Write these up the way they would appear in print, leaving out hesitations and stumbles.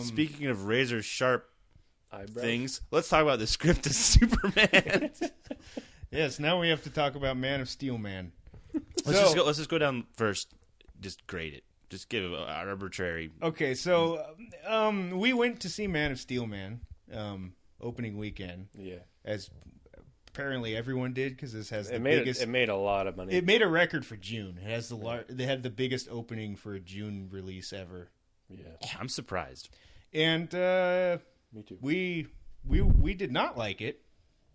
Speaking of razor sharp Eyebrows. things, let's talk about the script of Superman. Yes, now we have to talk about Man of Steel Man. Let's just go down first. Just grade it. Just give an arbitrary. Okay, so we went to see Man of Steel Man opening weekend. Yeah. As apparently everyone did, because this has It made a lot of money. It made a record for June. It has they had the biggest opening for a June release ever. Yeah. I'm surprised. And Me too. we did not like it.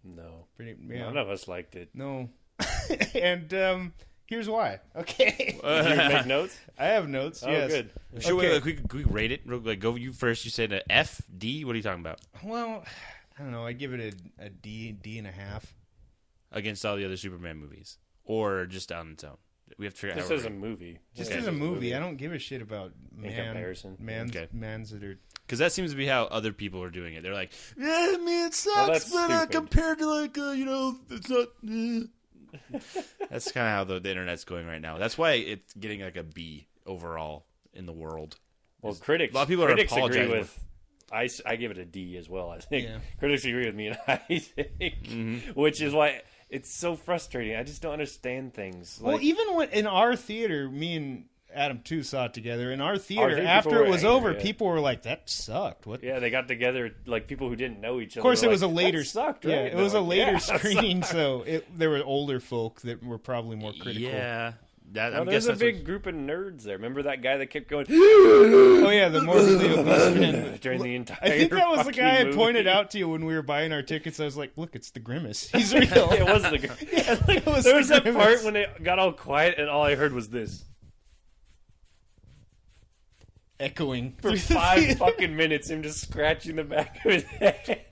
No. Yeah. None of us liked it. No. And here's why. Okay. Did you make notes? I have notes. Oh, yes. good. Should Okay. we rate it? Like, go you first. You said an F, D. What are you talking about? Well, I don't know. I'd give it a D and a half. Against all the other Superman movies, or just on its own? We have to figure out. This how is we're a movie. Just Okay. as a movie, I don't give a shit about comparison. mans that are. Because that seems to be how other people are doing it. They're like, yeah, I mean, it sucks, that's but stupid. compared to like, it's not. That's kind of how the internet's going right now. That's why it's getting like a B overall in the world. Well, critics. A lot of people are critics apologizing agree with. I give it a D as well. I think Yeah. critics agree with me and Isaac, which is why it's so frustrating. I just don't understand things. Well, Like, even when in our theater, me and Adam too saw it together. In our theater, theater, after people it were was angry, over, yeah. people were like, "That sucked." What? yeah, they got together like people who didn't know each other. Of course, were it was a like, later. "That sucked, Yeah, right?" it was They're a like, later "Yeah, that screening, sucked." so there were older folk that were probably more critical. Yeah, that, Well, I there's guess a that's big group of nerds there. Remember that guy that kept going Oh yeah, the morbidly obese man. during the entire. I think that was the fucking guy I movie. pointed out to you when we were buying our tickets. I was like, "Look, it's the Grimace. He's real." It was the guy. It was There the was that Grimace. part when it got all quiet and all I heard was this echoing for through the 5 theater. fucking minutes. Him just scratching the back of his head.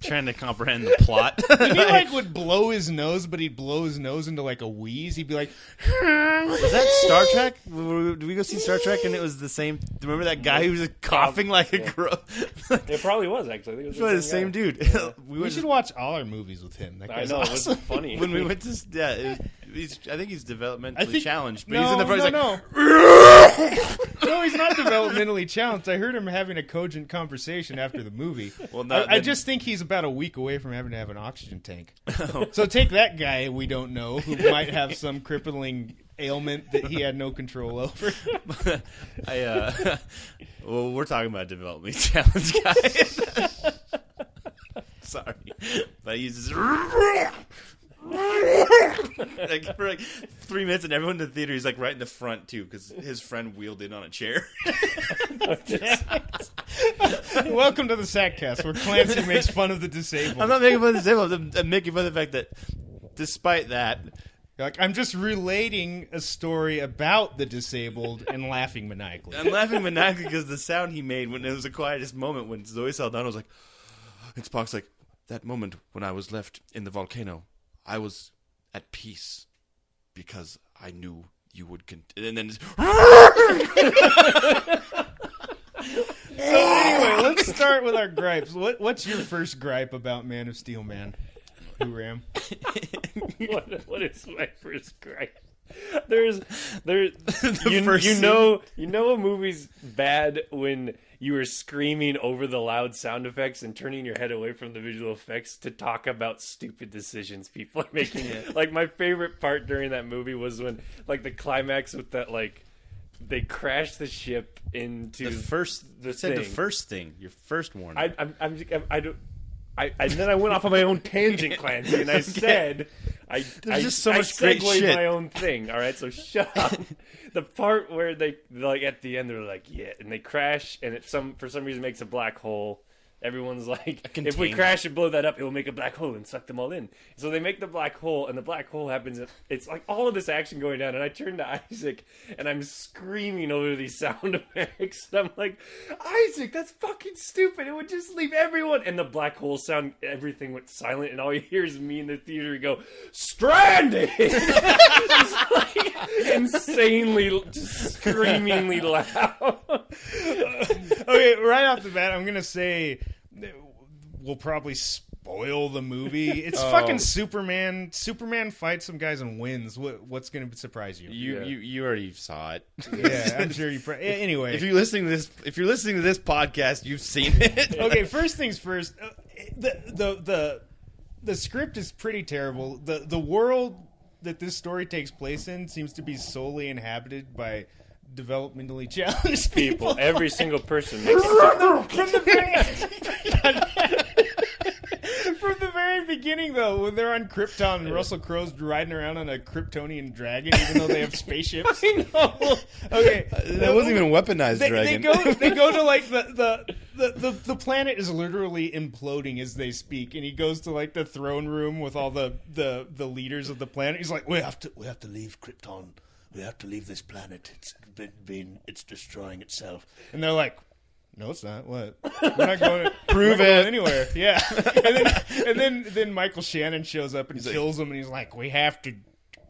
trying to comprehend the plot. And he would blow his nose, but he'd blow his nose into like a wheeze. He'd be like, Was that Star Trek? Did we go see Star Trek and it was the same? Remember that guy who was like, coughing like a crow? It probably was actually. I think it was Probably the same guy. dude. Yeah. we went should to- watch all our movies with him. That I guy's know awesome. it was funny when we went to I think he's developmentally challenged, but no, he's in the front. no, He's like, no, he's not developmentally challenged. I heard him having a cogent conversation after the movie. Well, no, I then- just think he's about a week away from having to have an oxygen tank. So take that guy we don't know who might have some crippling ailment that he had no control over. well, we're talking about developmentally challenged guys. Sorry, but he's just like for like 3 minutes, and everyone in the theater, he's like right in the front too, because his friend wheeled in on a chair. Welcome to the SacCast, where Clancy makes fun of the disabled. I'm not making fun of the disabled. I'm making fun of the fact that, despite that, Like, I'm just relating a story about the disabled and laughing maniacally. I'm laughing maniacally because the sound he made when it was the quietest moment when Zoe Saldana was like, and Spock's like, that moment when I was left in the volcano, I was at peace because I knew you would and then So anyway, let's start with our gripes. What's your first gripe about Man of Steel, man? Who Ram? What is my first gripe? You first know a movie's bad when you are screaming over the loud sound effects and turning your head away from the visual effects to talk about stupid decisions people are making. Like, my favorite part during that the when like the climax with that, like, they crash the ship into the first thing, your first warning. And then I went off on my own tangent, Clancy, and I said, There's just so much great segued shit. my own thing. All right, so shut up. The part where they like at the end, they're like, yeah, and they crash, and for some reason makes a black hole. Everyone's like, if we crash and blow that up, it will make a black hole and suck them all in. So they make the black hole, and the black hole happens. It's like all of this action going down, and I turn to Isaac, and I'm screaming over these sound effects. And I'm like, Isaac, that's fucking stupid. It would just leave everyone. And the black hole sound, everything went silent, and all you hear is me in the theater go, stranded! It's like insanely, just screamingly loud. Okay, right off the bat, I'm gonna say we'll probably spoil spoil the movie. It's fucking Superman. Superman fights some guys and wins. What's going to surprise you? You already saw it. Yeah, I'm sure you. Anyway, if you're listening to this podcast, you've seen it. Okay, first things first. The script is pretty terrible. The world that this story takes place in seems to be solely inhabited by developmentally challenged people. Every single person makes From the very beginning, though, when they're on Krypton and Russell Crowe's riding around on a Kryptonian dragon, even though they have spaceships. I know. Okay, that wasn't even a weaponized dragon. They go to like the planet is literally imploding as they speak, and he goes to like the throne room with all the leaders of the planet. He's like, we have to leave Krypton. We have to leave this planet. It's destroying itself. And they're like, no, it's not. What? We're not going to prove it anywhere. Yeah. And then Michael Shannon shows up and kills him, and he's like, we have to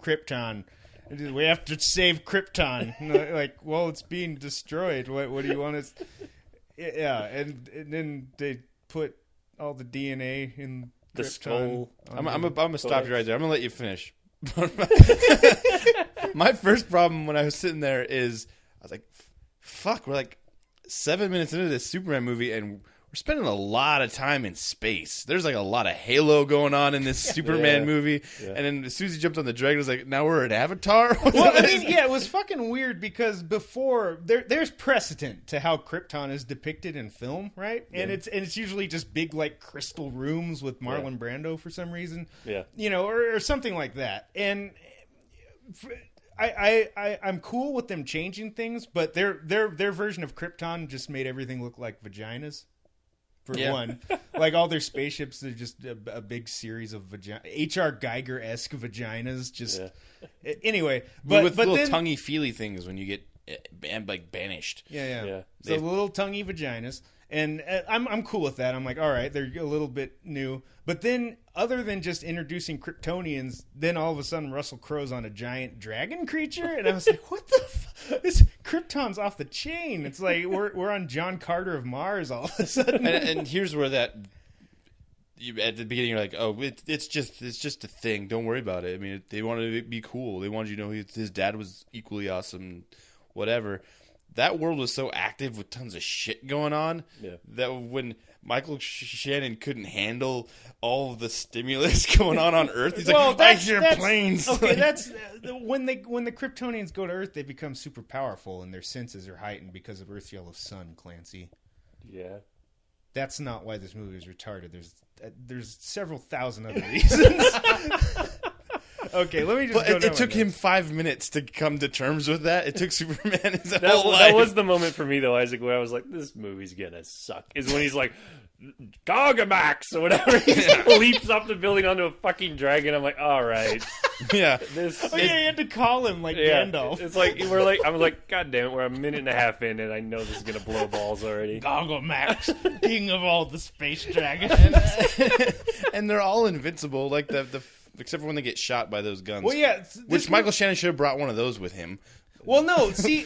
Krypton. We have to save Krypton. And like, well, it's being destroyed. What do you want us? Yeah, and then they put all the DNA in the Krypton. skull. I'm gonna stop you right there. I'm gonna let you finish. My first problem when I was sitting there is I was like, fuck, we're like 7 minutes into this Superman movie and we're spending a lot of time in space. There's like a lot of Halo going on in this Superman movie. Yeah. And then as soon as he jumped on the dragon, it was like, now we're at Avatar? Well, I mean, yeah, it was fucking weird because before there's precedent to how Krypton is depicted in film, right? Yeah. And it's usually just big like crystal rooms with Marlon Brando for some reason. Yeah. You know, or something like that. And I'm cool with them changing things, but their version of Krypton just made everything look like vaginas. For one, like all their spaceships, they're just a big series of H.R. Geiger-esque vaginas. Just anyway, but with but little then, tonguey feely things when you get like banished. Yeah. So little tonguey vaginas, and I'm cool with that. I'm like, all right, they're a little bit new, but then other than just introducing Kryptonians, then all of a sudden Russell Crowe's on a giant dragon creature, and I was like, what the fuck? This Krypton's off the chain. It's like we're on John Carter of Mars all of a sudden. And here's where at the beginning you're like, oh, it's just a thing. Don't worry about it. I mean, they wanted to be cool. They wanted you to know his dad was equally awesome, whatever. That world was so active with tons of shit going on that when Michael Shannon couldn't handle all of the stimulus going on Earth, he's like, I hear planes. Okay, that's when the Kryptonians go to Earth, they become super powerful and their senses are heightened because of Earth's yellow sun, Clancy. Yeah. That's not why this movie is retarded. There's several thousand other reasons. Okay, let me just. It took him 5 minutes to come to terms with that. It took Superman his whole life. That was the moment for me, though, Isaac, where I was like, "This movie's gonna suck." Is when he's like, "Gargamax" or whatever. He leaps off the building onto a fucking dragon. I'm like, "All right." Yeah. You had to call him like Gandalf. It's like I was like, "God damn it, we're a minute and a half in, and I know this is gonna blow balls already." Gargamax, king of all the space dragons, and they're all invincible, like the. Except for when they get shot by those guns. Well, yeah. Which Michael Shannon should have brought one of those with him. Well, no. See,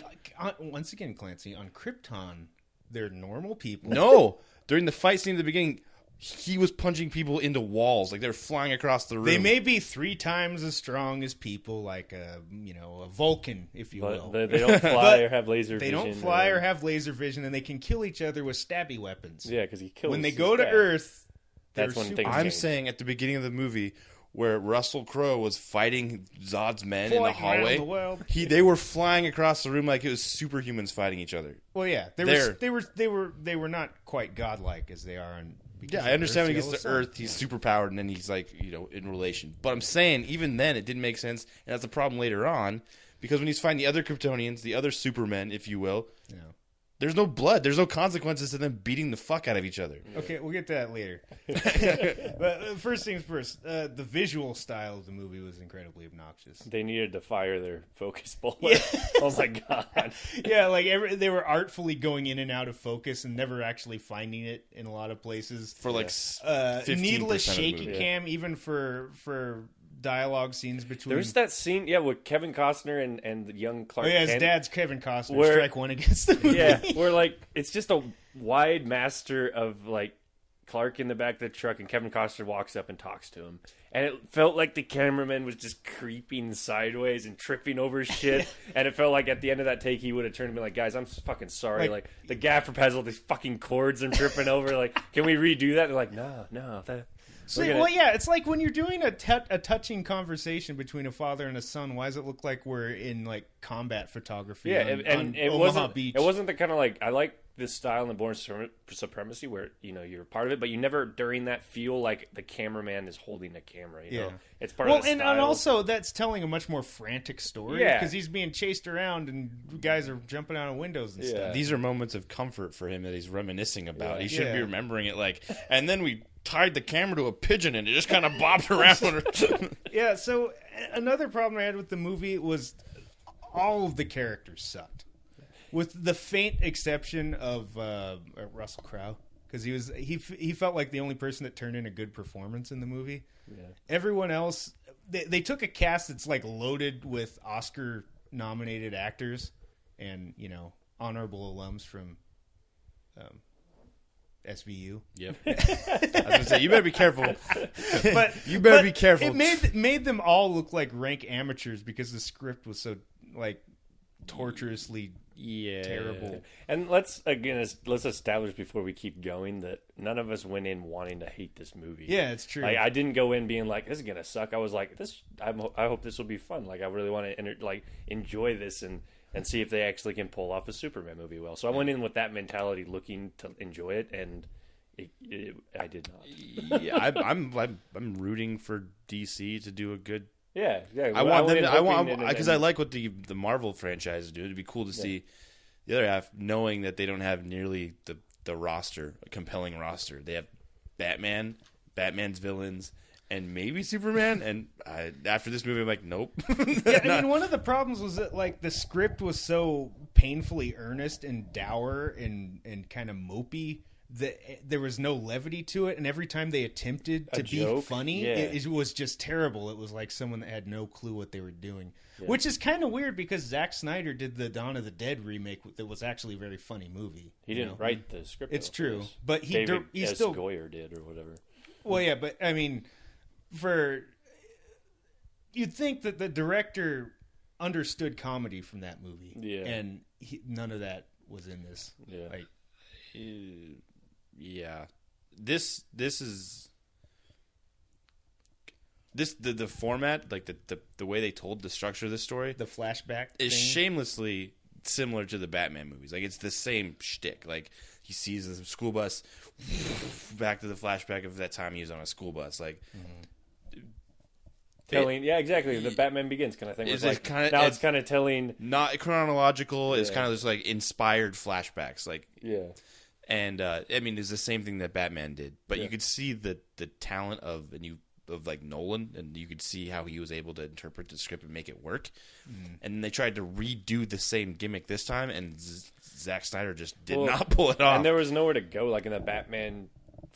once again, Clancy, on Krypton, they're normal people. No. During the fight scene at the beginning, he was punching people into walls. Like, they're flying across the room. They may be 3 times as strong as people, like a Vulcan, if you will. They don't fly or have laser vision. They don't fly or have laser vision, and they can kill each other with stabby weapons. Yeah, because he kills. When they go to Earth, that's when things I'm change. saying at the beginning of the movie, where Russell Crowe was fighting Zod's men in the hallway, they were flying across the room like it was superhumans fighting each other. Well, yeah, they were not quite godlike as they are on. Yeah, I understand when he gets to Earth, he's superpowered, and then he's like, in relation. But I'm saying even then it didn't make sense, and that's a problem later on because when he's fighting the other Kryptonians, the other Supermen, if you will. Yeah. There's no blood. There's no consequences to them beating the fuck out of each other. Okay, we'll get to that later. But first things first, the visual style of the movie was incredibly obnoxious. They needed to fire their focus bullet. Yeah. Oh my god. Yeah, like they were artfully going in and out of focus and never actually finding it in a lot of places. For like 15% needless of the shaky movie. cam, even for dialogue scenes between. There's that scene, with Kevin Costner and the young Clark Kent. Kent. His dad's Kevin Costner. Strike one against the movie. Yeah, where like it's just a wide master of like Clark in the back of the truck, and Kevin Costner walks up and talks to him. And it felt like the cameraman was just creeping sideways and tripping over shit. And it felt like at the end of that take, he would have turned and been like, guys, I'm fucking sorry. Like the gaffer has all these fucking cords I'm tripping over. Like, can we redo that? They're like, no. Yeah, it's like when you're doing a touching conversation between a father and a son, why does it look like we're in like combat photography on Omaha Beach? It wasn't the kind of like, I like this style in the Born Supremacy where, you're a part of it, but you never during that feel like the cameraman is holding the camera, you know? It's part of the style. And also that's telling a much more frantic story because he's being chased around and guys are jumping out of windows and stuff. These are moments of comfort for him that he's reminiscing about. He should be remembering it and then we tied the camera to a pigeon and it just kind of bobbed around. Yeah, so another problem I had with the movie was all of the characters sucked. With the faint exception of Russell Crowe, because he felt like the only person that turned in a good performance in the movie. Yeah. Everyone else, they took a cast that's like loaded with Oscar-nominated actors and honorable alums from SVU. Yep. I was gonna say you better be careful. But you better be careful. It made them all look like rank amateurs because the script was so like torturously terrible. And let's establish before we keep going that none of us went in wanting to hate this movie. Yeah, it's true. Like, I didn't go in being like, this is gonna suck. I was like, I hope this will be fun. Like, I really want to enjoy this and see if they actually can pull off a Superman movie well. So I went in with that mentality, looking to enjoy it, and I did not. Yeah, I'm rooting for DC to do a good. Yeah. I want them because I like what the Marvel franchise do. It'd be cool to see the other half, knowing that they don't have nearly the roster, a compelling roster. They have Batman, Batman's villains, and maybe Superman. And after this movie, I'm like, nope. I mean, one of the problems was that like the script was so painfully earnest and dour and kind of mopey that there was no levity to it, and every time they attempted to be funny, it was just terrible. It was like someone that had no clue what they were doing, which is kind of weird because Zack Snyder did the Dawn of the Dead remake that was actually a very funny movie. He didn't write the script. It's true, but he still Goyer did or whatever. Well, yeah, but I mean, you'd think that the director understood comedy from that movie, and none of that was in this. Yeah, this is the format, like the way they told the structure of the story, the flashback is shamelessly similar to the Batman movies. Like, it's the same shtick. Like, he sees the school bus, back to the flashback of that time he was on a school bus. Like, telling, exactly. The Batman Begins kind of thing. It's kind of telling, not chronological. It's kind of just like inspired flashbacks. Like, and I mean, it's the same thing that Batman did, but you could see the talent of like Nolan, and you could see how he was able to interpret the script and make it work. And then they tried to redo the same gimmick this time, and Zack Snyder just did not pull it off. And there was nowhere to go. Like in the Batman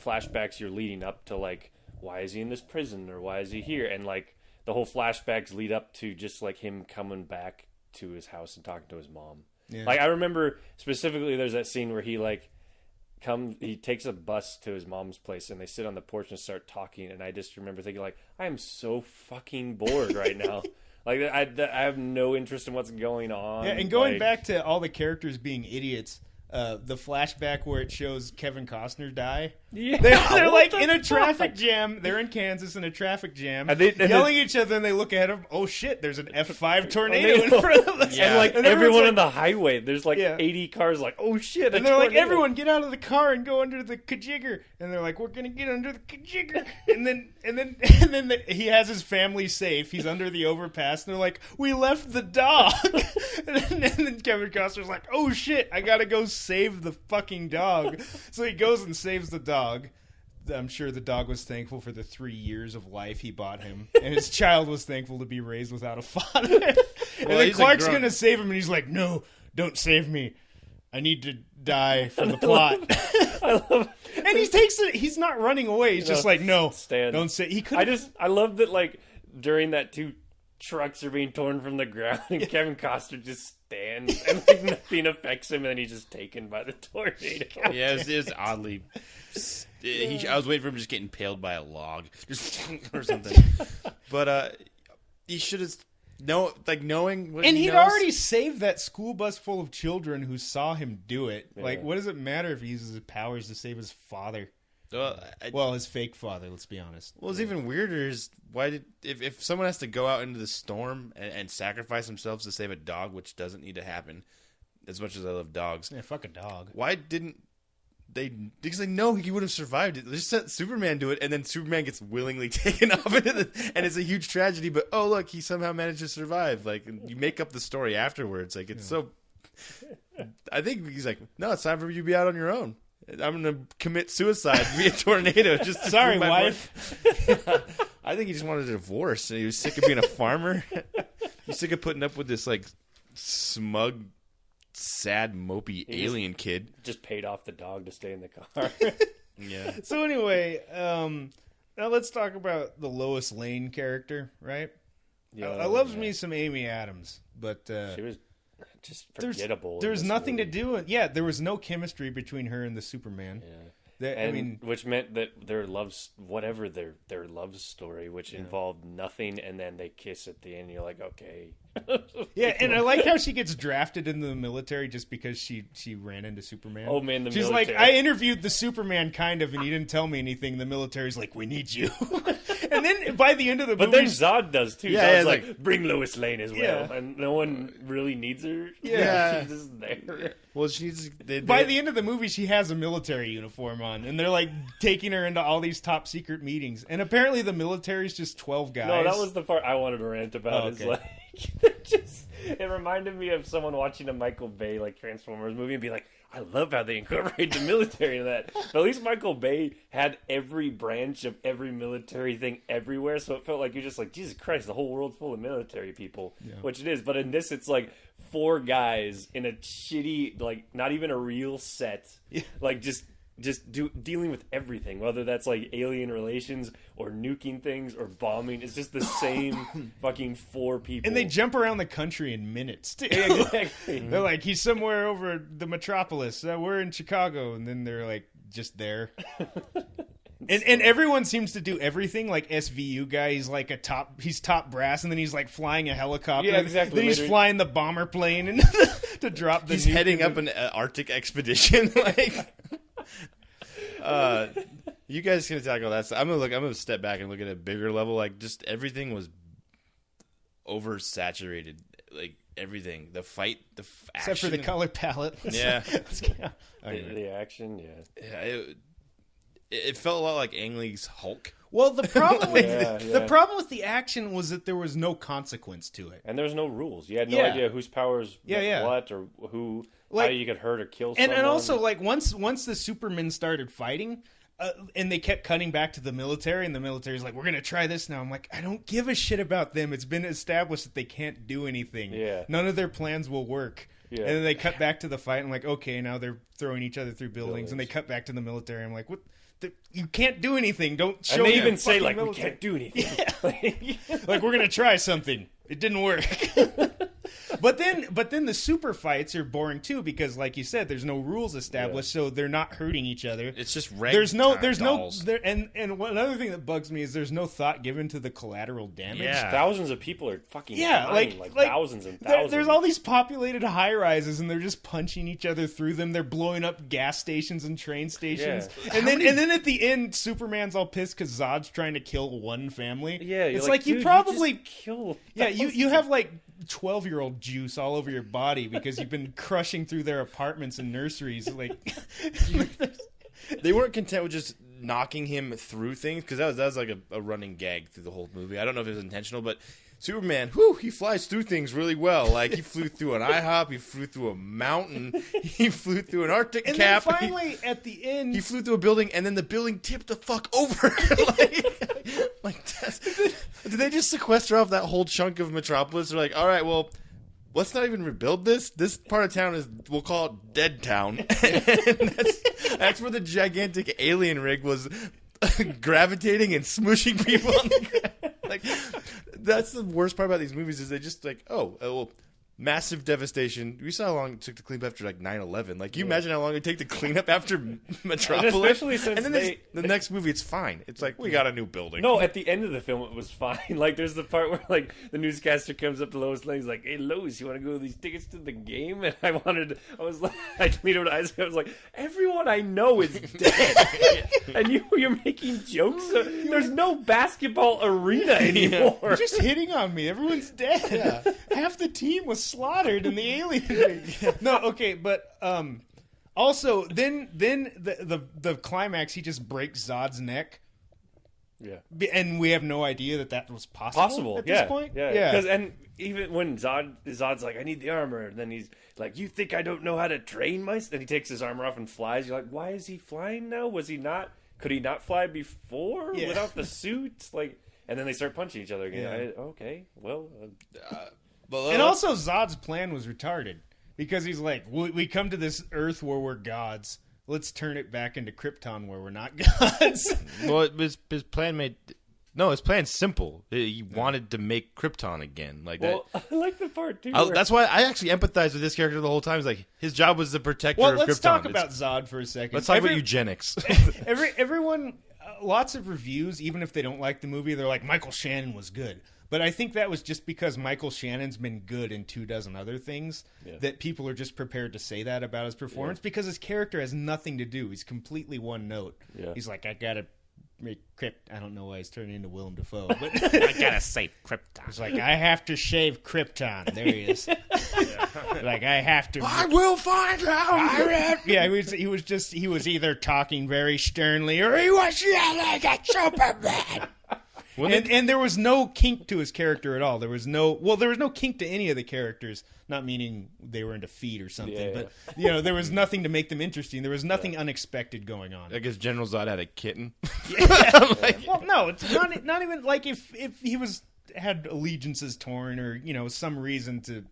flashbacks, you're leading up to like, why is he in this prison or why is he here? And like the whole flashbacks lead up to just like him coming back to his house and talking to his mom. Yeah. Like I remember specifically, there's that scene where he takes a bus to his mom's place and they sit on the porch and start talking, and I just remember thinking like, I am so fucking bored right now. Like I have no interest in what's going on. Yeah, and going back to all the characters being idiots, the flashback where it shows Kevin Costner die. Yeah, they're like in a traffic jam. They're in Kansas in a traffic jam, and yelling at each other. And they look ahead of them. Oh shit! There's an F5 tornado in front of us. Yeah. And like and everyone on the highway, there's like 80 cars. Like, oh shit! And they're like, everyone get out of the car and go under the kajigger. And they're like, we're gonna get under the kajigger. and then he has his family safe. He's under the overpass. And they're like, we left the dog. and then Kevin Costner's like, oh shit! I gotta go save the fucking dog. So he goes and saves the dog. I'm sure the dog was thankful for the 3 years of life he bought him, and his child was thankful to be raised without a father. And then Clark's gonna save him, and he's like, no, don't save me. I need to die for the plot. I love it. And he takes it. He's not running away. He's just like, no, Stan. Don't say. He could. I love that. Like during that 2 trucks are being torn from the ground, and Kevin Costner just stands, and like nothing affects him, and then he's just taken by the tornado. Yeah, it was oddly. I was waiting for him just getting impaled by a log, or something. But he should have knowing what and he he'd knows. already saved that school bus full of children who saw him do it. Yeah. Like, what does it matter if he uses his powers to save his father? Well, His fake father. Let's be honest. what's even weirder is if someone has to go out into the storm and sacrifice themselves to save a dog, which doesn't need to happen. As much as I love dogs, Yeah, fuck a dog. why didn't they? Because they know he would have survived it. They just let Superman do it, and then Superman gets willingly taken off into and it's a huge tragedy. But oh look, he somehow managed to survive. Like, you make up the story afterwards. Like, it's so. I think he's like, no, it's time for you to be out on your own. I'm going to commit suicide via tornado. Just to Sorry, prove my wife. point. I think he just wanted a divorce, and he was sick of being a farmer. He's sick of putting up with this like smug, sad, mopey alien kid. Just paid off the dog to stay in the car. Yeah. So anyway, now let's talk about the Lois Lane character, right? Yeah, I loves me some Amy Adams, but she was just forgettable. There's nothing to do. Yeah, there was no chemistry between her and the Superman. Yeah. Which meant that their love story, which involved nothing, and then they kiss at the end. And you're like, okay. Yeah, and I like how she gets drafted into the military just because she ran into Superman. Oh man, she's military. like, I interviewed the Superman kind of, and he didn't tell me anything. The military's like, we need you. And then by the end of the movie, but then Zod does too. Yeah, Zod's like, bring Lois Lane as well, Yeah. and no one really needs her. Yeah. She's just there. Well, she's by the end of the movie, she has a military uniform on, and they're like taking her into all these top secret meetings. And apparently, the military's just 12 guys. No, that was the part I wanted to rant about. Oh, Is okay. like, it reminded me of someone watching a Michael Bay like Transformers movie and be like, I love how they incorporate the military in that. But at least Michael Bay had every branch of every military thing everywhere, so it felt like you're just like, Jesus Christ, the whole world's full of military people, which it is. But in this, it's like 4 guys in a shitty, like not even a real set, like just dealing with everything, whether that's like alien relations or nuking things or bombing. It's just the same fucking 4 people. And they jump around the country in minutes, too. Exactly. They're like, he's somewhere over the metropolis. We're in Chicago. And then they're like, just there. And everyone seems to do everything. Like SVU guy, he's like he's top brass, and then he's like flying a helicopter. Yeah, exactly. Then he's flying the bomber plane and to drop the He's nuke heading in up an Arctic expedition. Like, you guys can tackle that. I'm gonna step back and look at a bigger level. Like, just everything was oversaturated. Like everything, the fight, the action, except for the color palette. Yeah. The action, Yeah, it felt a lot like Ang Lee's Hulk. Well, the problem with Yeah, the problem with the action was that there was no consequence to it. and there was no rules. You had no Yeah. idea whose powers, Yeah. what, or who, Like- how you could hurt or kill And someone. also, like once the Supermen started fighting, and they kept cutting back to the military, and the military's like, "We're gonna try this now." I'm like, I don't give a shit about them. It's been established that they can't do anything. Yeah. None of their plans will work. Yeah. And then they cut back to the fight. And I'm like, okay, now they're throwing each other through buildings, and they cut back to the military. I'm like, what? You can't do anything. Don't show and they me even a say fucking like, military. we can't do anything. Like, we're gonna try something. It didn't work. But then the super fights are boring too, because like you said, there's no rules established, so they're not hurting each other. It's just there's no dolls. and one other thing that bugs me is there's no thought given to the collateral damage. Yeah. Thousands of people are fucking Yeah, dying, like thousands and thousands. There's all these populated high rises, and they're just punching each other through them. They're blowing up gas stations and train stations, Yeah. and then at the end, Superman's all pissed because Zod's trying to kill one family. Yeah, you're it's like you dude, probably you just kill. yeah you have like 12-year-old juice all over your body because you've been crushing through their apartments and nurseries. Like They weren't content with just knocking him through things, because that was like a running gag through the whole movie. I don't know if it was intentional, but Superman, he flies through things really well. Like, he flew through an IHOP, he flew through a mountain, he flew through an Arctic and cap. then finally at the end, He flew through a building, and then the building tipped the fuck over. Did they just sequester off that whole chunk of Metropolis? They're like, all right, well, let's not even rebuild this. This part of town we'll call it Dead Town. And that's where the gigantic alien rig was gravitating and smooshing people on the ground. Like, That's the worst part about these movies is they just like, well, massive devastation. We saw how long it took to clean up after like 9/11. Like, you imagine how long it'd take to clean up after Metropolis? And especially since and then the next movie, it's fine. It's like, we got a new building. No, at the end of the film, it was fine. Like, there's the part where like the newscaster comes up to Lois Lane, he's like, "Hey, Lois, you want to go to these tickets to the game?" And I was like, I leaned over to Isaac. I was like, everyone I know is dead, and you're making jokes. There's no basketball arena anymore. You're just hitting on me. Everyone's dead. Yeah. Half the team was slaughtered in the alien. No, okay, but also then the climax, he just breaks Zod's neck. Yeah, and we have no idea that was possible at this point. Yeah. Because and even when Zod's like, "I need the armor," and then he's like, "You think I don't know how to train myself?" Then he takes his armor off and flies. You're like, why is he flying now? Was he not? Could he not fly before without the suit? Like, and then they start punching each other again. Yeah. Okay, well. And also, Zod's plan was retarded because he's like, we come to this Earth where we're gods. Let's turn it back into Krypton where we're not gods. Well, his plan his plan's simple. He wanted to make Krypton again. Like that. I like the part too. That's why I actually empathize with this character the whole time. He's like, his job was the protector of Krypton. Well, let's talk about Zod for a second. Let's talk about eugenics. Everyone, lots of reviews, even if they don't like the movie, they're like, Michael Shannon was good. But I think that was just because Michael Shannon's been good in 24 other things that people are just prepared to say that about his performance because his character has nothing to do. He's completely one note. Yeah. He's like, I gotta make I don't know why he's turning into Willem Dafoe, but I gotta save Krypton. He's like, I have to shave Krypton. There he is. Like, I have to. I will find out. Yeah, he was either talking very sternly or he was yelling at Superman. And there was no kink to his character at all. There was no kink to any of the characters. Not meaning they were into feet or something, but there was nothing to make them interesting. There was nothing unexpected going on. I guess General Zod had a kitten. Well, no, it's not even like if he had allegiances torn or some reason to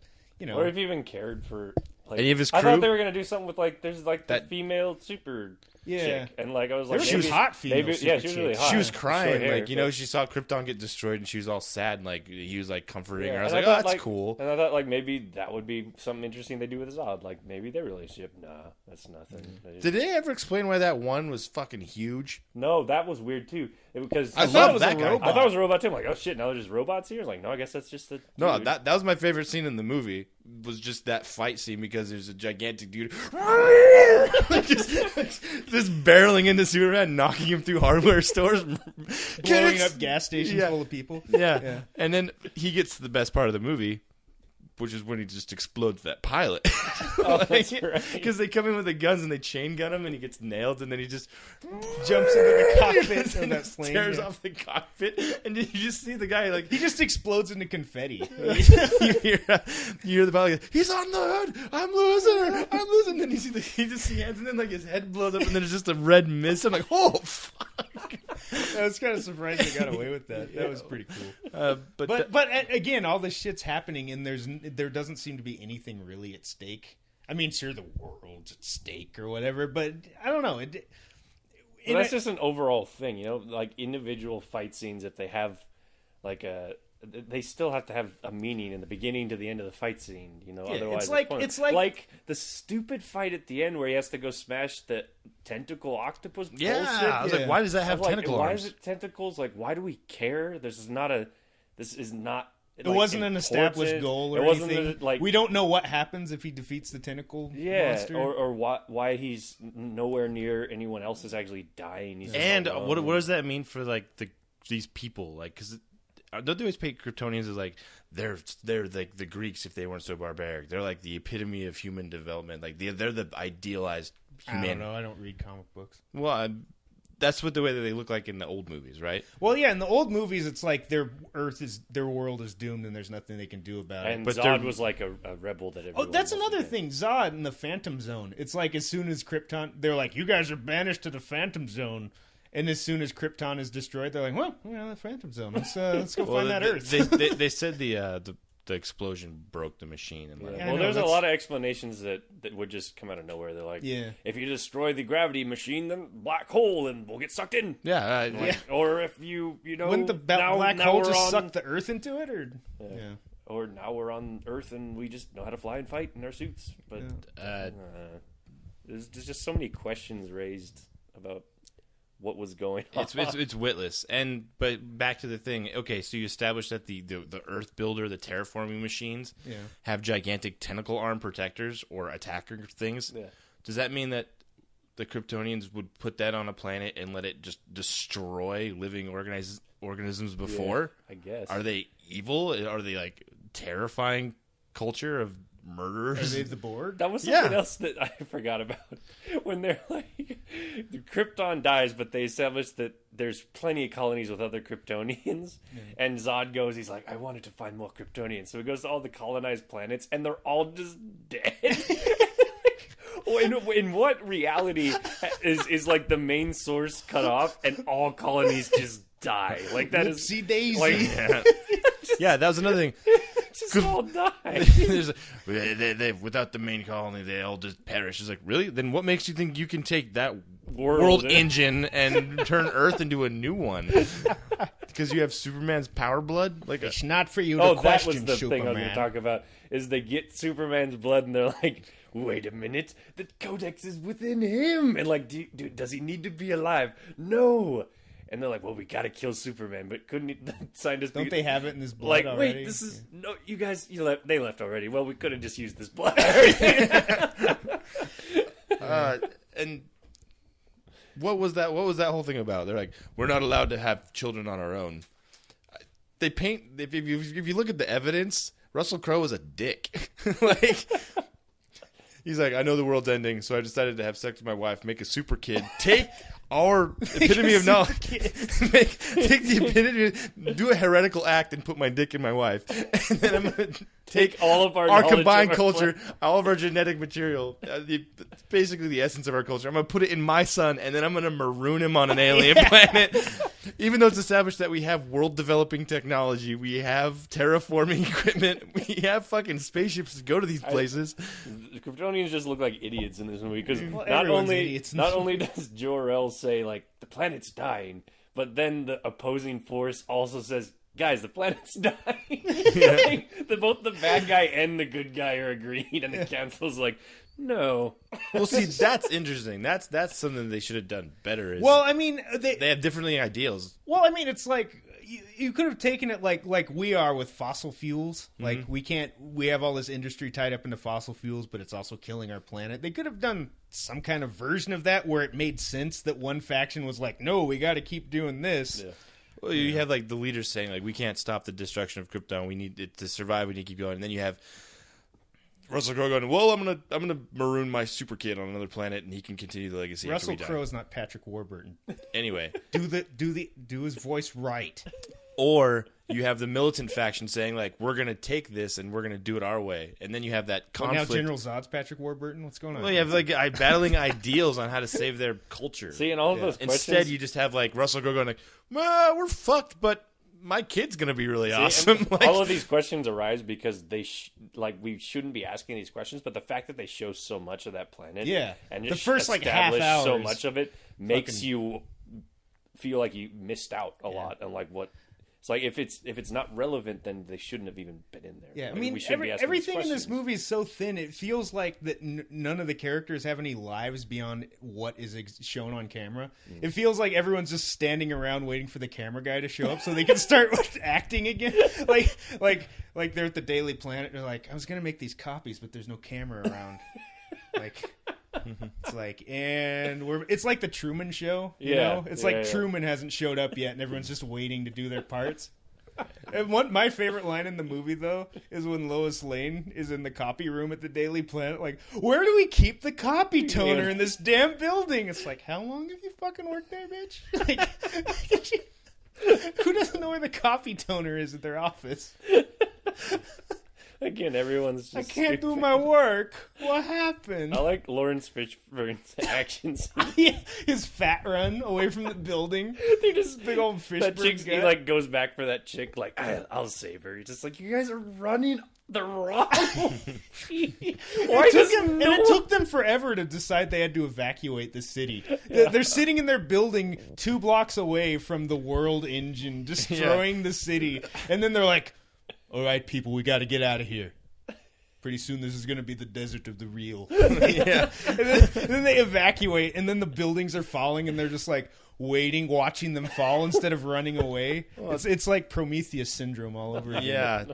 or if he even cared for any of his crew. I thought they were gonna do something with there's the female super. Chick. And I was like, she was hot female. She was really hot. She was crying, she saw Krypton get destroyed, and she was all sad, and he was comforting her. I was like, that's cool. And I thought maybe that would be something interesting they do with Zod, maybe their relationship. Nah, that's nothing. Did they ever explain why that one was fucking huge? No, that was weird too. Because I thought it was a robot. I thought it was a robot too. I'm like, oh shit, now there's just robots here. I was like, no, I guess that's just a dude. No, that was my favorite scene in the movie. Was just that fight scene because there's a gigantic dude just barreling into Superman, knocking him through hardware stores, blowing up gas stations full of people. Yeah, and then he gets to the best part of the movie, which is when he just explodes that pilot. That's right. Because they come in with the guns and they chain gun him, and he gets nailed, and then he just jumps into the cockpit of that plane, tears off the cockpit, and you just see the guy he just explodes into confetti. you hear the pilot, he's on the hood, I'm losing. And then you just see hands, and then his head blows up, and then it's just a red mist. I'm like, oh fuck. I was kind of surprised they got away with that. That was pretty cool. But again, all this shit's happening, and there doesn't seem to be anything really at stake. I mean, sure, the world's at stake or whatever, but I don't know. That's just an overall thing, individual fight scenes. If they have they still have to have a meaning in the beginning to the end of the fight scene. Otherwise it's like the stupid fight at the end where he has to go smash the tentacle octopus. Bullshit. I was like, why does that have tentacle arms? Why is it tentacles? Why do we care? This is not. It wasn't an established goal or anything. We don't know what happens if he defeats the tentacle monster. or why he's nowhere near anyone else is actually dying. And what does that mean for these people? Because don't they always paint Kryptonians as they're like the Greeks if they weren't so barbaric? They're like the epitome of human development. They're the idealized human. I don't know. I don't read comic books. Well, that's what the way that they look like in the old movies, right? Well, yeah, in the old movies, it's like their world is doomed, and there's nothing they can do about it. And Zod was like a rebel that everyone. Oh, that's another thing. Zod in the Phantom Zone. It's like as soon as Krypton, they're like, "You guys are banished to the Phantom Zone," and as soon as Krypton is destroyed, they're like, "Well, the Phantom Zone. Let's go find that Earth." They said the explosion broke the machine. And well, there's a lot of explanations that would just come out of nowhere. They're like, if you destroy the gravity machine, then black hole, and we'll get sucked in. Or if you know, wouldn't the black hole just suck the Earth into it, or or now we're on Earth and we just know how to fly and fight in our suits. But there's just so many questions raised about what was going on. It's witless. But back to the thing. Okay, so you established that the Earth builder, the terraforming machines, have gigantic tentacle arm protectors or attacker things. Yeah. Does that mean that the Kryptonians would put that on a planet and let it just destroy living organisms before? Yeah, I guess. Are they evil? Are they like terrifying culture of murderers? Are they the Borg? That was something else that I forgot about. When they're like, the Krypton dies, but they established that there's plenty of colonies with other Kryptonians. And Zod goes, he's like, I wanted to find more Kryptonians. So he goes to all the colonized planets, and they're all just dead. In what reality is like the main source cut off, and all colonies just die? Like that is Daisy. Like, that was another thing. Just all die. Without the main colony, they all just perish. It's like, really? Then what makes you think you can take that world engine and turn Earth into a new one? Because you have Superman's power blood? Like, it's not for you to question, that was the Superman. thing I was going to talk about, is they get Superman's blood and they're like, wait a minute, the Codex is within him. And like, dude, does he need to be alive? No. And they're like, well, we got to kill Superman. But couldn't the scientists... Don't they have it in his blood like, already? wait, this is... No, you guys, they left already. Well, we could have just used this blood. And what was that whole thing about? They're like, we're not allowed to have children on our own. They paint... If you look at the evidence, Russell Crowe is a dick. Like... He's like, I know the world's ending, so I decided to have sex with my wife, make a super kid, take our epitome of knowledge, take the epitome, do a heretical act, and put my dick in my wife, and then I'm gonna take all of our combined culture, all of our genetic material, basically the essence of our culture. I'm gonna put it in my son, and then I'm gonna maroon him on an alien planet. Even though it's established that we have world-developing technology, we have terraforming equipment, we have fucking spaceships to go to these places. The Kryptonians just look like idiots in this movie, because not only does Jor-El say, like, the planet's dying, but then the opposing force also says, guys, the planet's dying. Like, both the bad guy and the good guy are agreed, and the council's like, no. Well, see, that's interesting. That's something they should have done better. Well, I mean, they have different ideals. Well, I mean, it's like you could have taken it like we are with fossil fuels. Like we have all this industry tied up into fossil fuels, but it's also killing our planet. They could have done some kind of version of that where it made sense that one faction was like, no, we got to keep doing this. Yeah. Well, you have like the leaders saying like, we can't stop the destruction of Krypton. We need it to survive. We need to keep going. And then you have Russell Crowe going, well, I'm gonna maroon my super kid on another planet, and he can continue the legacy. Russell Crowe is not Patrick Warburton. Anyway, do his voice right. Or you have the militant faction saying like, we're gonna take this and we're gonna do it our way, and then you have that conflict. Now General Zod's Patrick Warburton. What's going on? Well, you have like battling ideals on how to save their culture. See, and all of those questions. Instead, you just have like Russell Crowe going like, well, we're fucked, but my kid's gonna be really awesome. Like, all of these questions arise because we shouldn't be asking these questions, but the fact that they show so much of that planet, and the first like half hour, so much of it makes you feel like you missed out a lot on like what. It's like if it's not relevant, then they shouldn't have even been in there. Yeah, like, I mean, we shouldn't be asking everything in this movie is so thin. It feels like that none of the characters have any lives beyond what is shown on camera. It feels like everyone's just standing around waiting for the camera guy to show up so they can start acting again. Like they're at the Daily Planet. They're like, I was gonna make these copies, but there's no camera around. Like. It's like, and it's like the Truman Show, you know? It's like Truman hasn't showed up yet, and everyone's just waiting to do their parts. And my favorite line in the movie, though, is when Lois Lane is in the copy room at the Daily Planet, like, where do we keep the copy toner in this damn building? It's like, how long have you fucking worked there, bitch? Like, who doesn't know where the copy toner is at their office? Again, everyone's just I can't do stupid. my work. What happened? I like Lawrence Fishburne's actions. Yeah, his fat run away from the building. They're just Big old that Fishburne chick. guy. He like goes back for that chick. Like I'll save her. He's just like, you guys are running the wrong way. Why does And it took them forever to decide they had to evacuate the city. They're sitting in their building 2 blocks away from the world engine destroying the city. And then they're like, all right, people, we got to get out of here. Pretty soon this is going to be the desert of the real. Yeah. And then they evacuate, and then the buildings are falling, and they're just like waiting, watching them fall instead of running away. It's like Prometheus syndrome all over again. Yeah.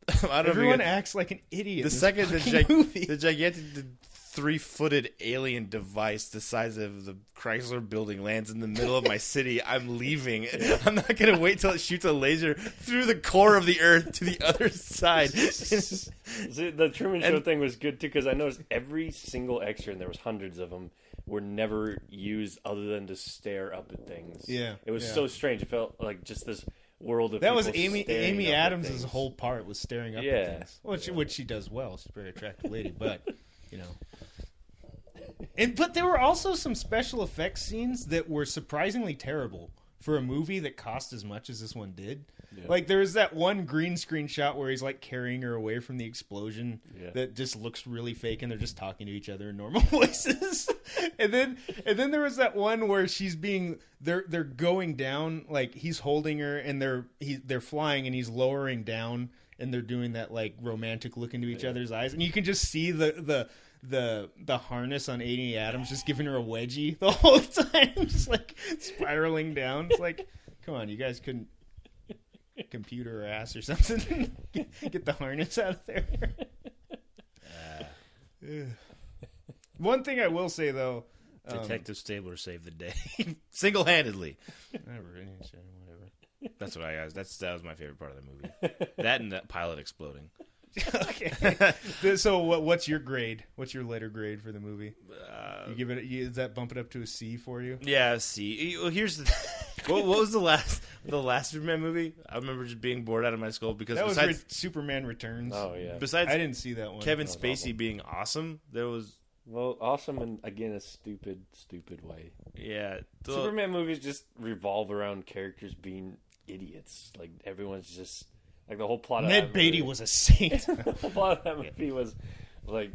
I don't Everyone know. acts like an idiot. The in this second fucking movie. the gigantic 3-footed alien device the size of the Chrysler building lands in the middle of my city, I'm leaving. I'm not going to wait till it shoots a laser through the core of the earth to the other side. See, the Truman Show thing was good too, because I noticed every single extra, and there was hundreds of them, were never used other than to stare up at things. Yeah, it was yeah. so strange. It felt like just this world of That was people staring Amy up at Adams' things. whole part was staring up Yeah. at things, which she does well. She's a very attractive lady, but you know. But there were also some special effects scenes that were surprisingly terrible for a movie that cost as much as this one did. Yeah. Like there was that one green screen shot where he's like carrying her away from the explosion that just looks really fake, and they're just talking to each other in normal voices. and then there was that one where they're going down, like he's holding her and they're flying and he's lowering down and they're doing that like romantic look into each other's eyes, and you can just see the harness on Amy Adams just giving her a wedgie the whole time, just like spiraling down. It's like, come on, you guys couldn't compute her ass or something. Get the harness out of there. One thing I will say though, Detective Stabler saved the day single-handedly. Whatever. That's what I asked. That was my favorite part of the movie. That and that pilot exploding. Okay. So what's your grade? What's your letter grade for the movie? You give it. Does that bump it up to a C for you? Yeah, C. Well, here's the. What was the last Superman movie? I remember just being bored out of my skull because that besides was Superman Returns. Oh yeah. Besides, I didn't see that one. Kevin That was Spacey awful. being awesome, there was awesome and again a stupid way. yeah. Superman movies just revolve around characters being idiots. Like everyone's just like the whole plot of Ned that Beatty movie, was a saint. the whole plot of that movie was like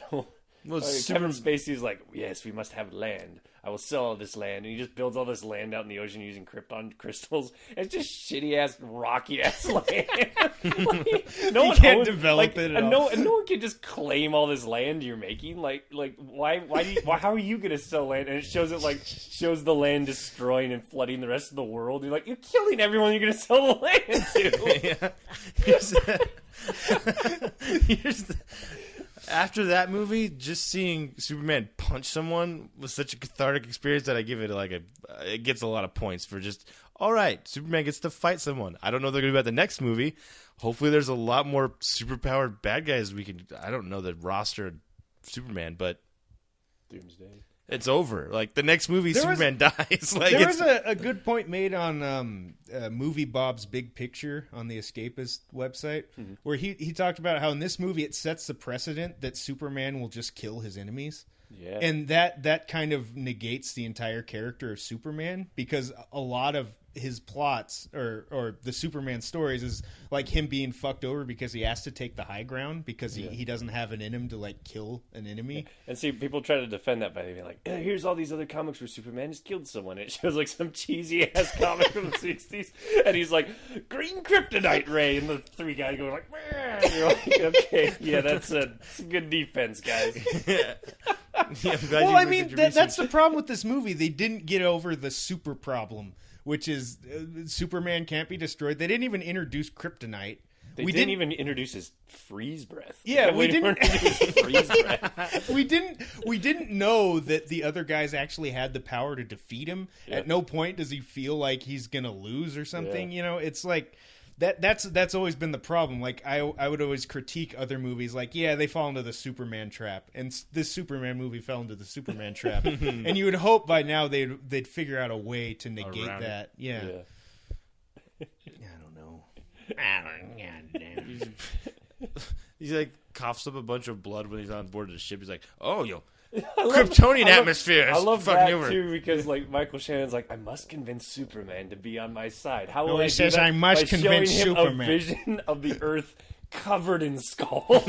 Kevin Spacey's like, yes, we must have land. I will sell all this land, and he just builds all this land out in the ocean using krypton crystals. And it's just shitty ass, rocky ass land. No one can't owns, develop it at and all. no one can just claim all this land you're making. Like why how are you gonna sell land? And it shows shows the land destroying and flooding the rest of the world. You're like, you're killing everyone you're gonna sell the land to. Here's after that movie, just seeing Superman punch someone was such a cathartic experience that I give it it gets a lot of points for just, all right, Superman gets to fight someone. I don't know if they're going to be about the next movie. Hopefully there's a lot more superpowered bad guys I don't know the roster of Superman, but Doomsday. it's over. Like the next movie, Superman dies. Like There was a good point made on Movie Bob's Big Picture on the Escapist website, where he talked about how in this movie it sets the precedent that Superman will just kill his enemies. Yeah. And that kind of negates the entire character of Superman, because a lot of his plots or the Superman stories is like him being fucked over because he has to take the high ground because he doesn't have it in him to like kill an enemy. And see, people try to defend that by being like, here's all these other comics where Superman just killed someone. It shows like some cheesy ass comic from the 60s. And he's like, green kryptonite ray. And the three guys go like, "Meh." And you're like, okay, yeah, that's a good defense, guys. Well, I mean, that's the problem with this movie. They didn't get over the super problem, which is Superman can't be destroyed. They didn't even introduce kryptonite. They didn't even introduce his freeze breath. Yeah, we didn't. Introduce freeze breath. We didn't know that the other guys actually had the power to defeat him. Yeah. At no point does he feel like he's gonna lose or something. Yeah. You know, it's like that's always been the problem. Like I would always critique other movies, like, yeah, they fall into the Superman trap, and this Superman movie fell into the Superman trap, and you would hope by now they'd figure out a way to negate Around that. it. Yeah. Yeah. I don't know. He like coughs up a bunch of blood when he's on board the ship. He's like, "Oh, yo, Kryptonian atmosphere." I love that too because like Michael Shannon's like, I must convince Superman to be on my side. How will I do that? I must convince showing him Superman. a vision of the Earth covered in skulls.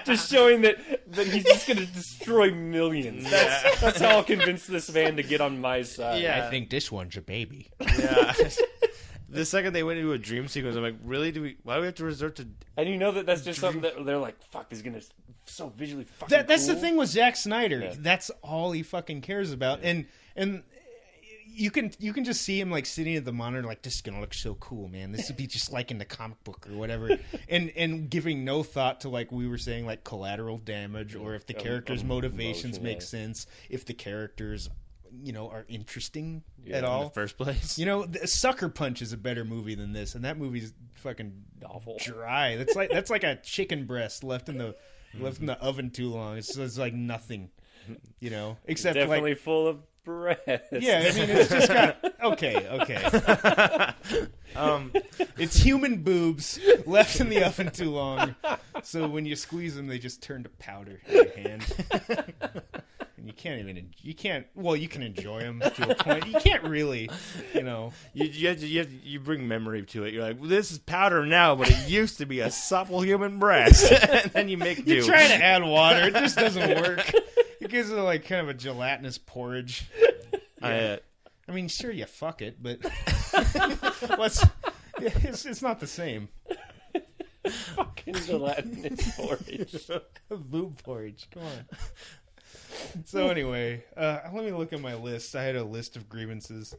just showing that he's just going to destroy millions. That's how I'll convince this man to get on my side. Yeah. I think this one's a baby. Yeah. The second they went into a dream sequence, I'm like, really? Why do we have to resort to... And you know that's just something that they're like, fuck, this is going to so visually fucking That's cool. the thing with Zack Snyder. Yeah. That's all he fucking cares about. Yeah. And you can just see him like sitting at the monitor like, this is gonna look so cool, man. This would be just like in the comic book or whatever. and giving no thought to, like we were saying, like collateral damage, or if the characters' motivations make sense, if the characters are interesting at all in the first place. Sucker Punch is a better movie than this, and that movie's fucking awful, dry. That's like a chicken breast left in the oven too long. It's like nothing, except definitely like, full of breast. Yeah, I mean it's just got okay. It's human boobs left in the oven too long, so when you squeeze them, they just turn to powder in your hand. And you can enjoy them to a point. You can't really, You bring memory to it. You're like, well, this is powder now, but it used to be a supple human breast. And then you make do. You try to add water, it just doesn't work. It gives it like kind of a gelatinous porridge. Yeah. I mean, sure, you fuck it, but it's not the same. Fucking gelatinous porridge. Boob porridge. Come on. So anyway, let me look at my list. I had a list of grievances.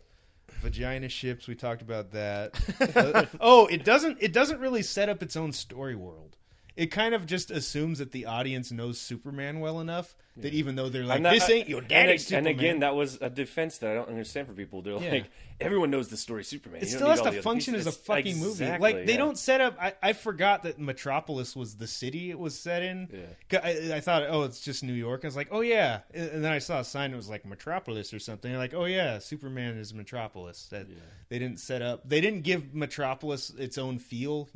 Vagina ships. We talked about that. It doesn't really set up its own story world. It kind of just assumes that the audience knows Superman well enough that even though they're like, this ain't your daddy's Superman. And again, that was a defense that I don't understand for people. They're like, everyone knows the story Superman. It still has to function as a fucking movie. Like, they don't set up... I forgot that Metropolis was the city it was set in. Yeah. I thought, it's just New York. I was like, oh, yeah. And then I saw a sign that was like Metropolis or something. They're like, oh, yeah, Superman is Metropolis. They didn't set up... They didn't give Metropolis its own feel,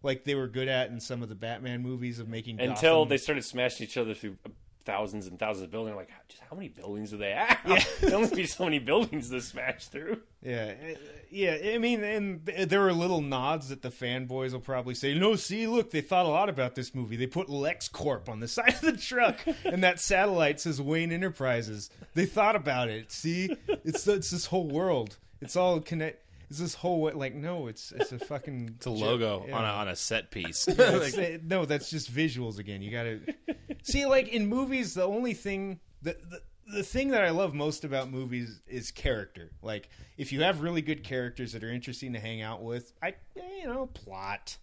like they were good at in some of the Batman movies of making until Gotham. They started smashing each other through thousands and thousands of buildings. Like, just how many buildings do they have? Yeah. There must be so many buildings to smash through. Yeah. I mean, and there were little nods that the fanboys will probably say, see, look, they thought a lot about this movie. They put LexCorp on the side of the truck, and that satellite says Wayne Enterprises. They thought about it. See, it's this whole world. It's all connected. It's this whole it's a fucking... It's a logo on a set piece. No, that's just visuals again. You gotta... See, like, in movies, the only thing... The thing that I love most about movies is character. Like, if you have really good characters that are interesting to hang out with, plot.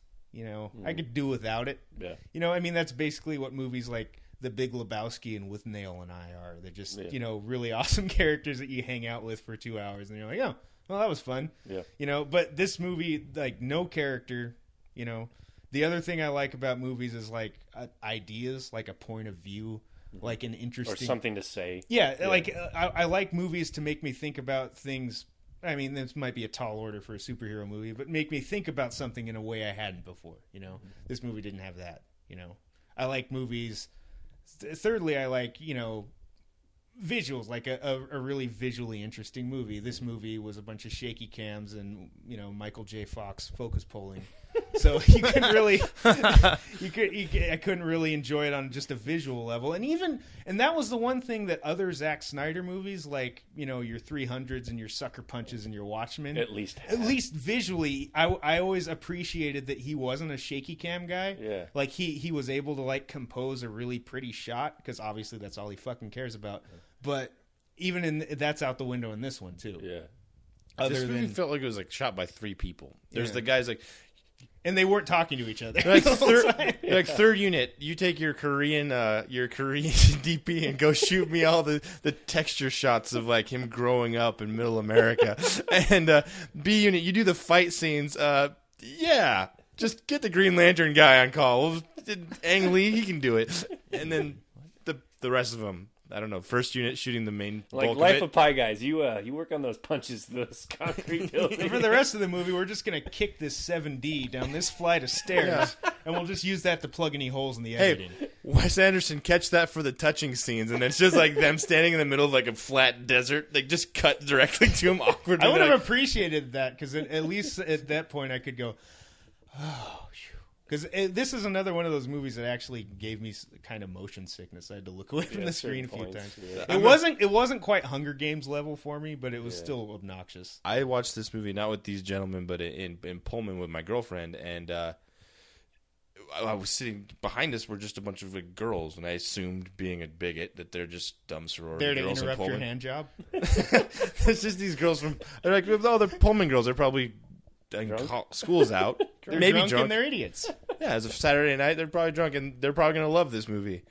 I could do without it. Yeah. I mean, that's basically what movies like The Big Lebowski and With Nail and I are. They're just, really awesome characters that you hang out with for 2 hours, and you're like, oh... Well, that was fun. Yeah. But this movie, like, no character, The other thing I like about movies is, like, ideas, like a point of view, like an interesting... Or something to say. Yeah, like, I like movies to make me think about things... I mean, this might be a tall order for a superhero movie, but make me think about something in a way I hadn't before, This movie didn't have that, I like movies... Thirdly, I like, visuals, like a really visually interesting movie. This movie was a bunch of shaky cams and Michael J. Fox focus pulling, so you couldn't really I couldn't really enjoy it on just a visual level. And that was the one thing that other Zack Snyder movies, like your 300s and your Sucker Punches and your Watchmen, at least visually, I always appreciated that he wasn't a shaky cam guy. Yeah, like he was able to like compose a really pretty shot, because obviously that's all he fucking cares about. But even that's out the window in this one too. Yeah. This movie felt like it was like shot by 3 people. There's the guys like, and they weren't talking to each other. Like third unit, you take your Korean DP and go shoot me all the texture shots of like him growing up in Middle America. And B unit, you do the fight scenes. Just get the Green Lantern guy on call. Ang Lee, he can do it. And then the rest of them. I don't know, first unit shooting the main like bulk Life of of Pi guys. You work on those punches, those concrete buildings. And for the rest of the movie, we're just gonna kick this 7D down this flight of stairs, and we'll just use that to plug any holes in the editing. Hey, Wes Anderson, catch that for the touching scenes, and it's just like them standing in the middle of like a flat desert. Like just cut directly to him awkwardly. I would have like, appreciated that because at least at that point I could go, oh. Because this is another one of those movies that actually gave me kind of motion sickness. I had to look away from the screen a few times. Yeah. It wasn't quite Hunger Games level for me, but it was still obnoxious. I watched this movie not with these gentlemen, but in Pullman with my girlfriend, and I was sitting behind us were just a bunch of like, girls, and I assumed, being a bigot, that they're just dumb sorority there to girls interrupt in your Pullman. hand job. It's just these girls from they're like, oh, they're Pullman girls. They're probably school's out. They're maybe drunk and they're idiots. Yeah, as of Saturday night, they're probably drunk and they're probably gonna love this movie.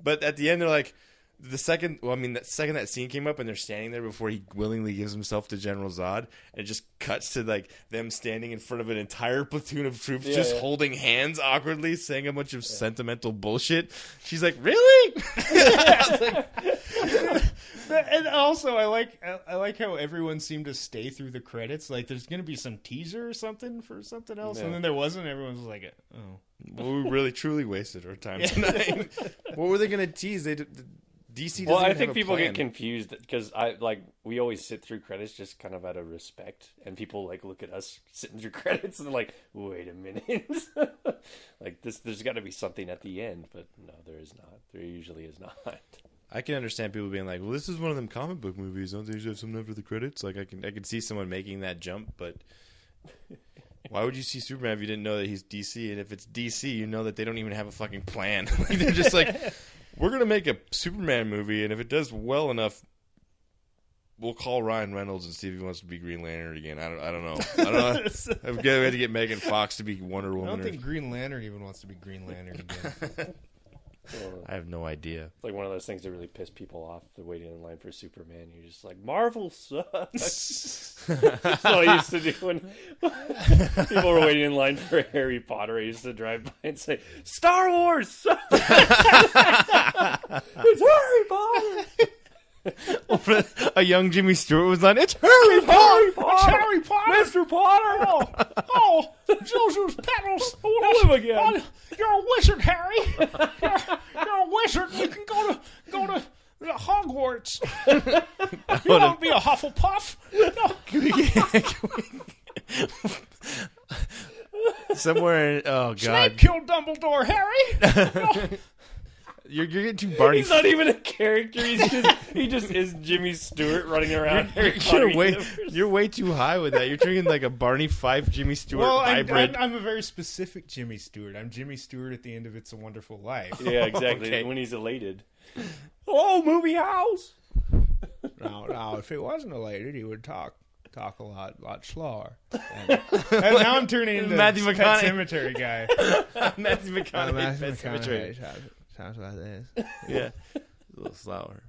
But at the end, they're like, that second that scene came up and they're standing there before he willingly gives himself to General Zod, and it just cuts to like them standing in front of an entire platoon of troops, holding hands awkwardly, saying a bunch of sentimental bullshit. She's like, really? I was like, and also, I like how everyone seemed to stay through the credits. Like, there's going to be some teaser or something for something else, and then there wasn't. Everyone was like, "Oh, well, we really truly wasted our time tonight." What were they going to tease? DC. Well, I think people get confused because we always sit through credits just kind of out of respect, and people like look at us sitting through credits and they're like, "Wait a minute, like this, there's got to be something at the end," but no, there is not. There usually is not. I can understand people being like, "Well, this is one of them comic book movies. Don't they usually have something after the credits?" Like, I can see someone making that jump, but why would you see Superman if you didn't know that he's DC? And if it's DC, you know that they don't even have a fucking plan. Like, they're just like, "We're gonna make a Superman movie, and if it does well enough, we'll call Ryan Reynolds and see if he wants to be Green Lantern again." I don't know. We had to get Megan Fox to be Wonder Woman. I don't think Green Lantern even wants to be Green Lantern again. I have no idea. It's like one of those things that really piss people off. They're waiting in line for Superman. You're just like, Marvel sucks. That's all I used to do when people were waiting in line for Harry Potter. I used to drive by and say, Star Wars sucks. It's Harry Potter. A young Jimmy Stewart was on. It's Harry Potter. It's Harry Potter. Mr. Potter. Oh, Jojo's petals. I want to live again. You're a wizard, Harry. You're a wizard. You can go to Hogwarts. You won't be a Hufflepuff. No. Somewhere. Oh God. Snape killed Dumbledore, Harry. No. You're getting too Barney. He's not even a character. He just is Jimmy Stewart running around. You're way too high with that. You're drinking like a Barney Fife Jimmy Stewart hybrid. I'm a very specific Jimmy Stewart. I'm Jimmy Stewart at the end of It's a Wonderful Life. Yeah, exactly. Okay. When he's elated. Hello, movie house. Now, if he wasn't elated, he would talk a lot slower. And now I'm turning into Matthew McConaughey. Pet Cemetery guy. Matthew McConaughey. Pet Cemetery. Sounds like this. Yeah. A little slower.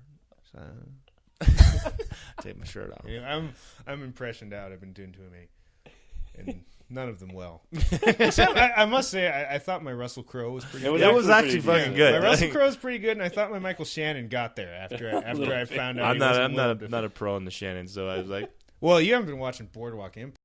Take my shirt off. Yeah, I'm impressioned out. I've been doing too many. And none of them well. Except, I must say, I thought my Russell Crowe was pretty good. It was actually fucking good. My Russell Crowe was pretty good, and I thought my Michael Shannon got there after I found out I'm not a pro in the Shannon, so I was like... Well, you haven't been watching Boardwalk Empire.